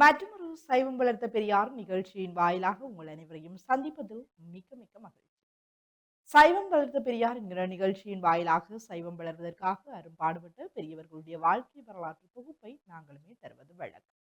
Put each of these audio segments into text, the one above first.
மற்றொரு சைவம் வளர்த்த பெரியார் நிகழ்ச்சியின் வாயிலாக உங்கள் அனைவரையும் சந்திப்பதில் மிக்க மிக்க மகிழ்ச்சி. சைவம் வளர்த்த பெரியார் என்கிற நிகழ்ச்சியின் வாயிலாக சைவம் வளர்வதற்காக அரும்பாடுபட்ட பெரியவர்களுடைய வாழ்க்கை வரலாற்று தொகுப்பை நாங்களுமே தருவது வழக்கம்.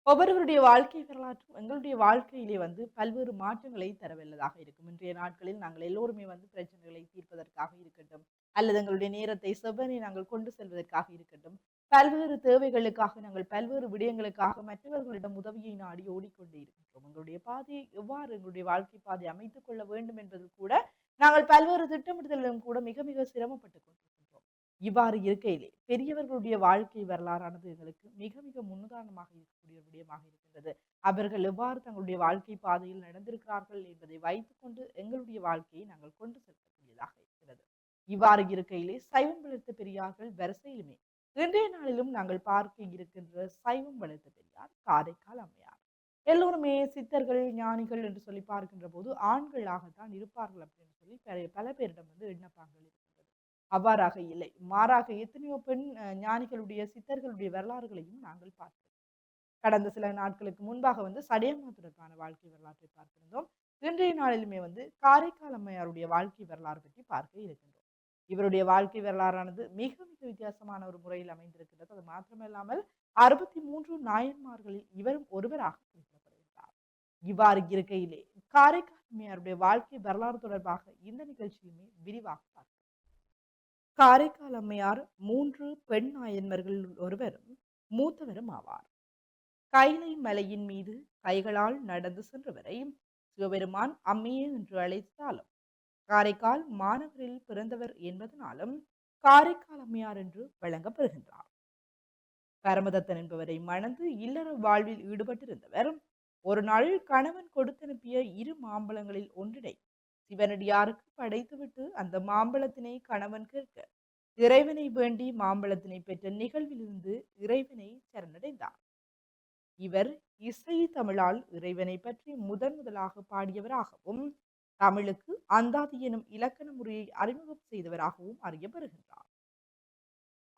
ஒவ்வொருவருடைய வாழ்க்கை வரலாற்றும் எங்களுடைய வாழ்க்கையிலே பல்வேறு மாற்றங்களை தரவல்லதாக இருக்கும். இன்றைய நாட்களில் நாங்கள் எல்லோருமே பிரச்சனைகளை தீர்ப்பதற்காக இருக்கட்டும், அல்லது எங்களுடைய நேரத்தை செவ்வனே நாங்கள் கொண்டு செல்வதற்காக இருக்கட்டும், பல்வேறு தேவைகளுக்காக நாங்கள் பல்வேறு விடயங்களுக்காக மற்றவர்களிடம் உதவியை நாடி ஓடிக்கொண்டே இருக்கின்றோம். எங்களுடைய பாதையை எவ்வாறு எங்களுடைய வாழ்க்கை பாதை அமைத்துக் கொள்ள வேண்டும் என்பது கூட நாங்கள் பல்வேறு திட்டமிடுதலிலும் கூட மிக மிக சிரமப்பட்டுக் கொண்டிருக்கின்றோம். இவ்வாறு இருக்கையிலே பெரியவர்களுடைய வாழ்க்கை வரலாறானது எங்களுக்கு மிக மிக முன்னுதாரணமாக இருக்கக்கூடிய ஒரு விடயமாக இருக்கின்றது. அவர்கள் எவ்வாறு தங்களுடைய வாழ்க்கை பாதையில் நடந்திருக்கிறார்கள் என்பதை வைத்துக்கொண்டு எங்களுடைய வாழ்க்கையை நாங்கள் கொண்டு செல்லக்கூடியதாக இருக்கிறது. இவ்வாறு இருக்கையிலே சைவம் வளர்த்த பெரியார்கள் வரிசையிலுமே இன்றைய நாளிலும் நாங்கள் பார்க்க இருக்கின்ற சைவம் வளர்த்த பெரியார் காரைக்கால் அம்மையார். எல்லோருமே சித்தர்கள் ஞானிகள் என்று சொல்லி பார்க்கின்ற போது ஆண்களாகத்தான் இருப்பார்கள் அப்படின்னு சொல்லி பல பேரிடம் எண்ணப்பாங்கள் இருக்கின்றது. அவ்வாறாக இல்லை, மாறாக எத்தனையோ பெண் ஞானிகளுடைய சித்தர்களுடைய வரலாறுகளையும் நாங்கள் பார்த்தோம். கடந்த சில நாட்களுக்கு முன்பாக சடையம்மா வாழ்க்கை வரலாற்றை பார்த்திருந்தோம். இன்றைய நாளிலுமே காரைக்கால் அம்மையாருடைய வாழ்க்கை வரலாறு பற்றி பார்க்க இருக்கின்றோம். இவருடைய வாழ்க்கை வரலாறானது மிக மிக வித்தியாசமான ஒரு முறையில் அமைந்திருக்கிறது. அது மாத்திரமல்லாமல் 63 நாயன்மார்களில் இவரும் ஒருவராக குறிப்பிடப்படுகிறார். இவ்வாறு இருக்கையிலே காரைக்கால் அம்மையாருடைய வாழ்க்கை வரலாறு தொடர்பாக இந்த நிகழ்ச்சியுமே விரிவாக பார்க்கிறோம். காரைக்கால் அம்மையார் 3 பெண் நாயன்மார்கள் ஒருவரும் மூத்தவரும் ஆவார். கைலை மலையின் மீது கைகளால் நடந்து சென்றவரை சிவபெருமான் அம்மையே என்று அழைத்தாலும், காரைக்கால் மாநகரில் பிறந்தவர் என்பதனாலும் காரைக்கால் அம்மையார் என்று வழங்கப்பெறுகின்றார். பரமதத்தன் என்பவரை மணந்து இல்லற வாழ்வில் ஈடுபட்டிருந்தவர் ஒரு நாள் கணவன் கொடுத்தனுப்பிய 2 மாம்பழங்களில் ஒன்றினை சிவனடியாருக்கு படைத்துவிட்டு அந்த மாம்பழத்தினை கணவன் கேட்க இறைவனை வேண்டி மாம்பழத்தினை பெற்ற நிகழ்விலிருந்து இறைவனை சரணடைந்தார். இவர் இசை தமிழால் இறைவனை பற்றி முதலாக பாடியவராகவும் தமிழுக்கு அந்தாதி எனும் இலக்கண முறையை அறிமுகம் செய்தவராகவும் அறியப்படுகின்றார்.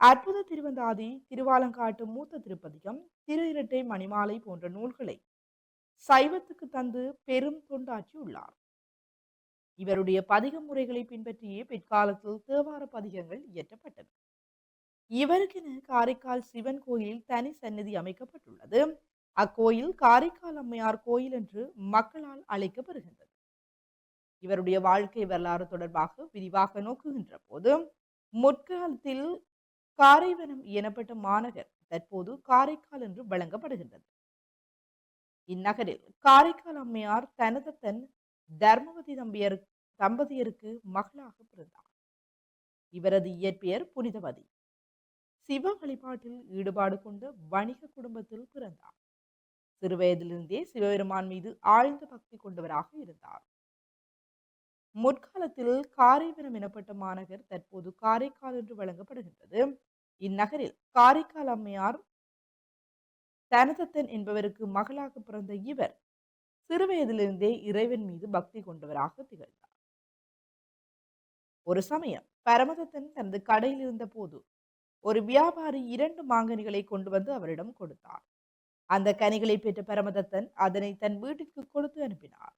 அற்புத திருவந்தாதி, திருவாலங்காட்டு மூத்த திருப்பதிகம், திரு இரட்டை மணிமாலை போன்ற நூல்களை சைவத்துக்கு தந்து பெரும் தொண்டாற்றியுள்ளார். இவருடைய பதிக முறைகளை பின்பற்றியே பிற்காலத்தில் தேவார பதிகங்கள் இயற்றப்பட்டன. இவருக்கென காரைக்கால் சிவன் கோயில் தனி சந்நிதி அமைக்கப்பட்டுள்ளது. அக்கோயில் காரைக்கால் அம்மையார் கோயில் என்று மக்களால் அழைக்கப்படுகின்றது. இவருடைய வாழ்க்கை வரலாறு தொடர்பாக விரிவாக நோக்குகின்ற போது, முற்காலத்தில் காரைவனம் எனப்பட்ட மாநகர் தற்போது காரைக்கால் என்று வழங்கப்படுகின்றது. இந்நகரில் காரைக்கால் அம்மையார் தனது தன் தர்மவதி தம்பதியருக்கு மகளாக பிறந்தார். இவரது இயற்பெயர் புனிதவதி. சிவ வழிபாட்டில் ஈடுபாடு கொண்ட வணிக குடும்பத்தில் பிறந்தார். சிறுவயதிலிருந்தே சிவபெருமான் மீது ஆழ்ந்த பக்தி கொண்டவராக இருந்தார். முற்காலத்தில் காரைவனம் எனப்பட்ட மாநகர் தற்போது காரைக்கால் என்று வழங்கப்படுகின்றது. இந்நகரில் காரைக்கால் அம்மையார் தனதத்தன் என்பவருக்கு மகளாக பிறந்த இவர் சிறுவயதிலிருந்தே இறைவன் மீது பக்தி கொண்டவராக திகழ்ந்தார். ஒரு சமயம் பரமதத்தன் தனது கடையில் இருந்த போது ஒரு வியாபாரி 2 மாங்கனிகளை கொண்டு வந்து அவரிடம் கொடுத்தார். அந்த கனிகளை பெற்ற பரமதத்தன் அதனை தன் வீட்டிற்கு கொடுத்து அனுப்பினார்.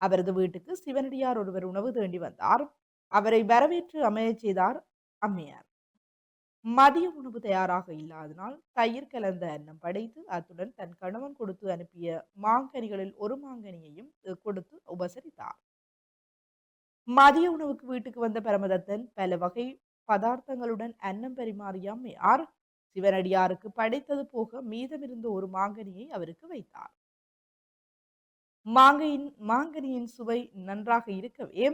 அவரது வீட்டுக்கு சிவனடியார் ஒருவர் உணவு தேண்டி வந்தார். அவரை வரவேற்று அமையச் செய்தார் அம்மையார். மதிய உணவு தயாராக இல்லாதனால் தயிர் கலந்த அன்னம் படைத்து அத்துடன் தன் கணவன் கொடுத்து அனுப்பிய மாங்கனிகளில் ஒரு மாங்கனியையும் கொடுத்து உபசரித்தார். மதிய உணவுக்கு வீட்டுக்கு வந்த பரமதத்தன் பல வகை பதார்த்தங்களுடன் அன்னம் பரிமாறிய அம்மையார் சிவனடியாருக்கு படைத்தது போக மீதமிருந்த ஒரு மாங்கனியை அவருக்கு வைத்தார். மாங்கனியின் சுவை நன்றாக இருக்கவே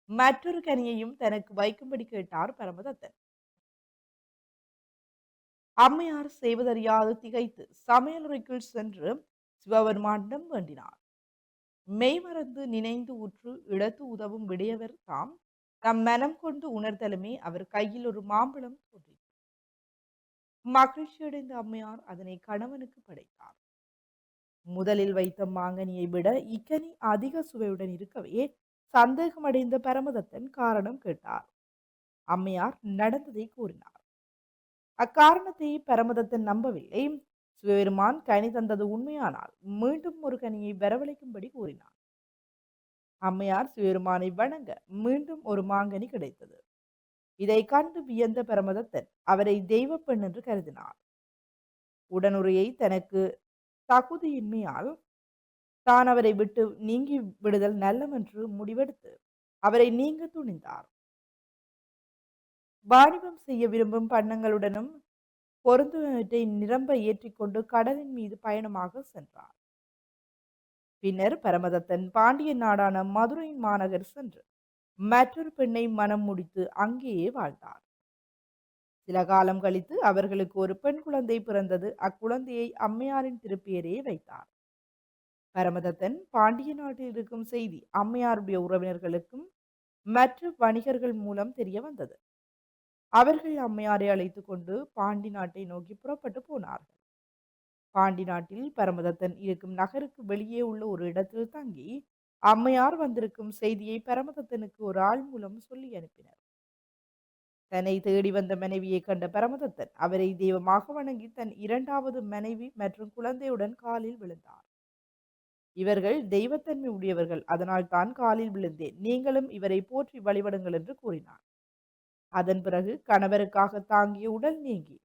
மற்றொரு கனியையும் தனக்கு வைக்கும்படி கேட்டார் பரமதத்தன். அம்மையார் செய்வதறியாது திகைத்து சமையலுறைக்குள் சென்று சிவபெருமானிடம் வேண்டினார். மெய்மறந்து நினைந்து உற்று இடத்து உதவும் விடையவர் தாம் தம் மனம் கொண்டு உணர்தலுமே அவர் கையில் ஒரு மாம்பழம் தோன்றிற்று. மகிழ்ச்சியடைந்த அம்மையார் அதனை கணவனுக்கு படைத்தார். முதலில் வைத்த மாங்கனியை விட இக்கனி அதிக சுவையுடன் இருக்கவே சந்தேகமடைந்த பரமதத்தன் காரணம் கேட்டார். அம்மையார் நடந்ததை கூறினார். அக்காரணத்தை பரமதத்தன் நம்பவில்லை. சிவபெருமான் கனி தந்தது உண்மையானால் மீண்டும் ஒரு கனியை வரவழைக்கும்படி கூறினார். அம்மையார் சிவபெருமானை வணங்க மீண்டும் ஒரு மாங்கனி கிடைத்தது. இதை கண்டு வியந்த பிரமதத்தன் அவரை தெய்வ பெண் என்று கருதினார். உடனுறையை தனக்கு தகுதியின்மையால் தான் அவரை விட்டு நீங்கி விடுதல் நல்லமென்று முடிவெடுத்து அவரை நீங்க துணிந்தார். வாணிபம் செய்ய விரும்பும் பண்ணங்களுடனும் பொருந்துவனவற்றை நிரம்ப ஏற்றிக்கொண்டு கடலின் மீது பயணமாக சென்றார். பின்னர் பரமதத்தன் பாண்டிய நாடான மதுரையின் மாநகர் சென்று மற்றொரு பெண்ணை மனம் முடித்து அங்கேயே வாழ்ந்தார். சில காலம் கழித்து அவர்களுக்கு ஒரு பெண் குழந்தை பிறந்தது. அக்குழந்தையை அம்மையாரின் திருப்பெயரே வைத்தார். பரமதத்தன் பாண்டிய நாட்டில் இருக்கும் செய்தி அம்மையாருடைய உறவினர்களுக்கும் மற்ற வணிகர்கள் மூலம் தெரிய வந்தது. அவர்கள் அம்மையாரை அழைத்து கொண்டு பாண்டி நாட்டை நோக்கி புறப்பட்டு போனார்கள். பாண்டி நாட்டில் பரமதத்தன் இருக்கும் நகருக்கு வெளியே உள்ள ஒரு இடத்தில் தங்கி அம்மையார் வந்திருக்கும் செய்தியை பரமதத்தனுக்கு ஒரு ஆள் மூலம் சொல்லி அனுப்பினர். தன்னை தேடி வந்த மனைவியை கண்ட பரமதத்தன் அவரை தெய்வமாக வணங்கி தன் இரண்டாவது மனைவி மற்றும் குழந்தையுடன் காலில் விழுந்தார். இவர்கள் தெய்வத்தன்மை உடையவர்கள், அதனால் தான் காலில் விழுந்தேன், நீங்களும் இவரை போற்றி வழிபடுங்கள் என்று கூறினார். அதன் பிறகு கணவருக்காக தாங்கிய உடல் நீங்கி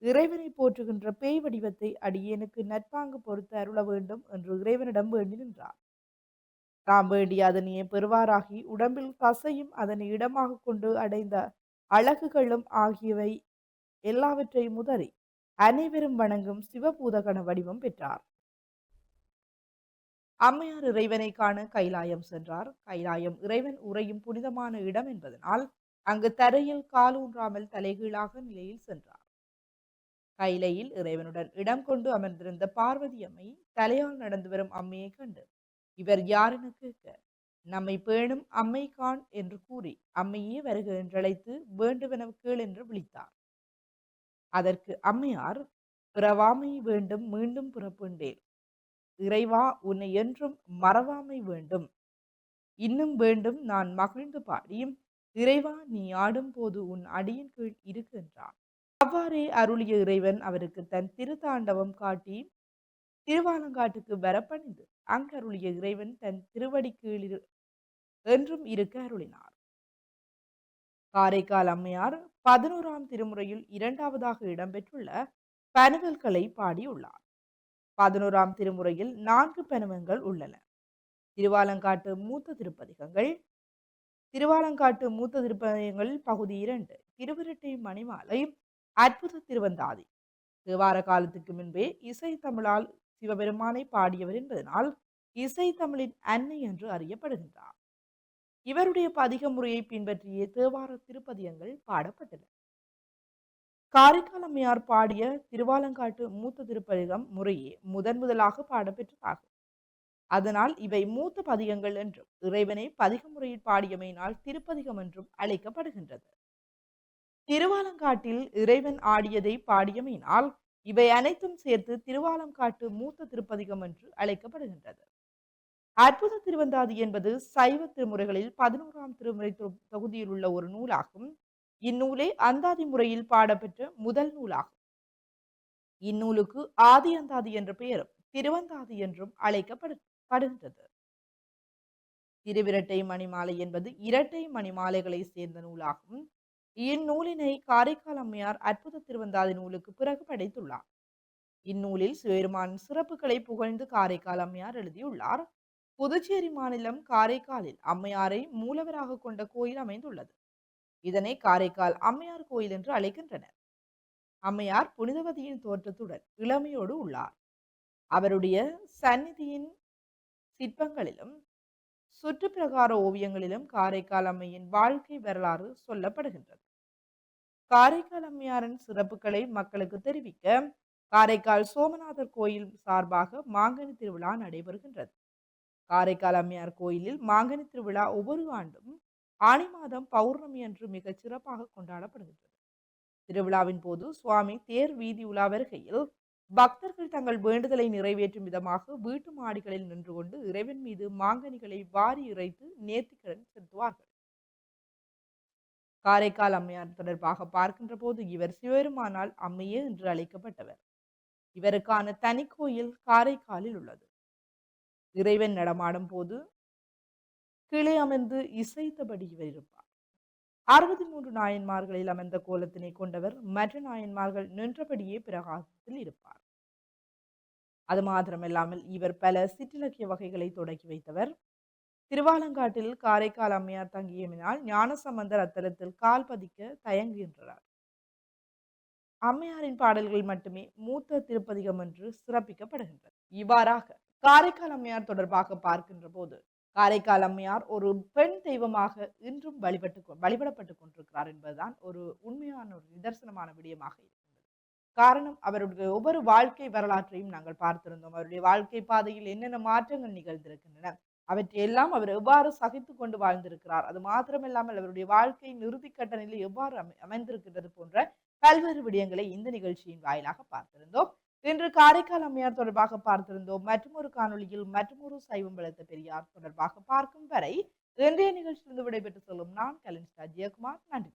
இறைவனை போற்றுகின்ற பேய் வடிவத்தை அடியேனுக்கு நட்பாங்கு பொறுத்து அருள வேண்டும் என்று இறைவனிடம் வேண்டி நின்றார். தாம் வேண்டிய அதனையே பெறுவாராகி உடம்பில் தசையும் அதனை இடமாக கொண்டு அடைந்த அழகுகளும் ஆகியவை எல்லாவற்றையும் உதறி அனைவரும் வணங்கும் சிவபூதகண வடிவம் பெற்றார். அம்மையார் இறைவனை காண கைலாயம் சென்றார். கைலாயம் இறைவன் உறையும் புனிதமான இடம் என்பதனால் அங்கு தரையில் காலூன்றாமல் தலைகீழாக நிலையில் சென்றார். கைலையில் இறைவனுடன் இடம் கொண்டு அமர்ந்திருந்த பார்வதி அம்மை தலையால் நடந்து வரும் அம்மையை கண்டு இவர் யார் என கேட்க, நம்மை பேணும் அம்மை கான் என்று கூறி அம்மையே வருக என்றழைத்து வேண்டுவன கேள் என்று விழித்தார். அதற்கு அம்மையார், பிறவாமை வேண்டும், மீண்டும் பிறப்புண்டேன், இறைவா உன்னை என்றும் மறவாமை வேண்டும், இன்னும் வேண்டும் நான் மகிழ்ந்து பாடியும் இறைவா நீ ஆடும் போது உன் அடியின் கீழ் இருக்கின்றார். அவ்வாறே அருளிய இறைவன் அவருக்கு தன் திருத்தாண்டவம் காட்டி திருவாலங்காட்டுக்கு வரப்பணிந்து அங்கருளிய இறைவன் தன் திருவடி கீழ் என்றும் இருக்க அருளினார். காரைக்கால் அம்மையார் 11ஆம் திருமுறையில் இரண்டாவதாக இடம்பெற்றுள்ள பனுவல்களை பாடியுள்ளார். 11ஆம் திருமுறையில் 4 பனுவங்கள் உள்ளன. திருவாலங்காட்டு மூத்த திருப்பதிகங்கள். திருவாலங்காட்டு மூத்த திருப்பதிகங்கள் பகுதி 2 திருவிரட்டை மணிமாலை, அற்புத திருவந்தாதி. தேவார காலத்துக்கு முன்பே இசை தமிழால் சிவபெருமானை பாடியவர் என்பதனால் இசை தமிழின் அன்னை என்று அறியப்படுகின்றார். இவருடைய பதிக முறையை பின்பற்றிய தேவார திருப்பதிகங்கள் பாடப்பட்டன. காரைக்கால் அம்மையார் பாடிய திருவாலங்காட்டு மூத்த திருப்பதிகம் முறையே முதலாக பாடப்பெற்றதாகும். அதனால் இவை மூத்த பதிகங்கள் என்றும் இறைவனை பதிக முறையில் பாடியமையினால் திருப்பதிகம் என்றும் அழைக்கப்படுகின்றது. திருவாலங்காட்டில் இறைவன் ஆடியதை பாடியமையினால் இவை அனைத்தும் சேர்த்து திருவாலங்காட்டு மூத்த திருப்பதிகம் என்று அழைக்கப்படுகின்றது. அற்புத திருவந்தாதி என்பது சைவ திருமுறைகளில் 11ஆம் திருமுறை தொகுதியில் உள்ள ஒரு நூலாகும். இந்நூலே அந்தாதி முறையில் பாடப்பெற்ற முதல் நூலாகும். இந்நூலுக்கு ஆதி அந்தாதி என்ற பெயரும் திருவந்தாதி என்றும் அழைக்கப்படுகின்றது. திருவிரட்டை மணிமாலை என்பது இரட்டை மணிமாலைகளை சேர்ந்த நூலாகும். இந்நூலினை காரைக்கால் அம்மையார் அற்புத திருவந்தாதி நூலுக்கு பிறகு படைத்துள்ளார். இந்நூலில் சிவபெருமானின் சிறப்புகளை புகழ்ந்து காரைக்கால் அம்மையார் எழுதியுள்ளார். புதுச்சேரி மாநிலம் காரைக்காலில் அம்மையாரை மூலவராக கொண்ட கோயில் அமைந்துள்ளது. இதனை காரைக்கால் அம்மையார் கோயில் என்று அழைக்கின்றனர். அம்மையார் புனிதவதியின் தோற்றத்துடன் இளமையோடு உள்ளார். அவருடைய சந்நிதியின் சிற்பங்களிலும் சுற்றுப்பிரகார ஓவியங்களிலும் காரைக்கால் அம்மையின் வாழ்க்கை வரலாறு சொல்லப்படுகின்றது. காரைக்கால் அம்மையாரின் சிறப்புகளை மக்களுக்கு தெரிவிக்க காரைக்கால் சோமநாதர் கோயில் சார்பாக மாங்கனி திருவிழா நடைபெறுகின்றது. காரைக்கால் அம்மையார் கோயிலில் மாங்கனி திருவிழா ஒவ்வொரு ஆண்டும் ஆனி மாதம் பௌர்ணமி அன்று மிகச் சிறப்பாக கொண்டாடப்படுகின்றது. திருவிழாவின் போது சுவாமி தேர் வீதி உலா வருகையில் பக்தர்கள் தங்கள் வேண்டுதலை நிறைவேற்றும் விதமாக வீட்டு மாடிகளில் நின்று கொண்டு இறைவன் மீது மாங்கனிகளை வாரி இறைத்து நேர்த்திக்கடன் செலுத்துவார்கள். காரைக்கால் அம்மையார் தொடர்பாக பார்க்கின்ற போது இவர் சிவபெருமானால் அம்மையே என்று அழைக்கப்பட்டவர். இவருக்கான தனி கோயில் காரைக்காலில் உள்ளது. இறைவன் நடமாடும் போது கீழே அமர்ந்து இசைத்தபடி இவர் இருப்பார். 63 நாயன்மார்களில் அமர்ந்த கோலத்தினை கொண்டவர். மற்ற நாயன்மார்கள் நின்றபடியே பிரகாசத்தில் இருப்பார். அது மாத்திரமல்லாமல் இவர் பல சிற்றிலக்கிய வகைகளை தொடக்கி வைத்தவர். திருவாலங்காட்டில் காரைக்கால் அம்மையார் தங்கியமினால் ஞானசம்பந்தர் அத்தலத்தில் கால் பதிக்க தயங்குகின்றார். அம்மையாரின் பாடல்கள் மட்டுமே மூத்த திருப்பதிகம் என்று சிறப்பிக்கப்படுகின்றது. இவ்வாறாக காரைக்கால் அம்மையார் தொடர்பாக பார்க்கின்ற போது காரைக்கால் அம்மையார் ஒரு பெண் தெய்வமாக இன்றும் வழிபடப்பட்டுக் கொண்டிருக்கிறார் என்பதுதான் ஒரு உண்மையான ஒரு நிதர்சனமான விடயமாக இருக்கின்றது. காரணம், அவருடைய ஒவ்வொரு வாழ்க்கை வரலாற்றையும் நாங்கள் பார்த்திருந்தோம். அவருடைய வாழ்க்கை பாதையில் என்னென்ன மாற்றங்கள் நிகழ்ந்திருக்கின்றன, அவற்றை எல்லாம் அவர் எவ்வாறு சகித்துக் கொண்டு வாழ்ந்திருக்கிறார், அது மாத்திரமில்லாமல் அவருடைய வாழ்க்கையின் இறுதிக்கட்ட நிலை எவ்வாறு அமைந்திருக்கின்றது போன்ற பல்வேறு விடயங்களை இந்த நிகழ்ச்சியின் வாயிலாக பார்த்திருந்தோம். இன்று காரைக்கால் அம்மையார் தொடர்பாக பார்த்திருந்தோம். மற்றொரு காணொளியில் மற்றொரு சைவம் வளர்த்த பெரியார் தொடர்பாக பார்க்கும் வரை இன்றைய நிகழ்ச்சியிலிருந்து விடைபெற்று செல்லும் நான் கலின்ஸ்டா ஜெயக்குமார். நன்றி.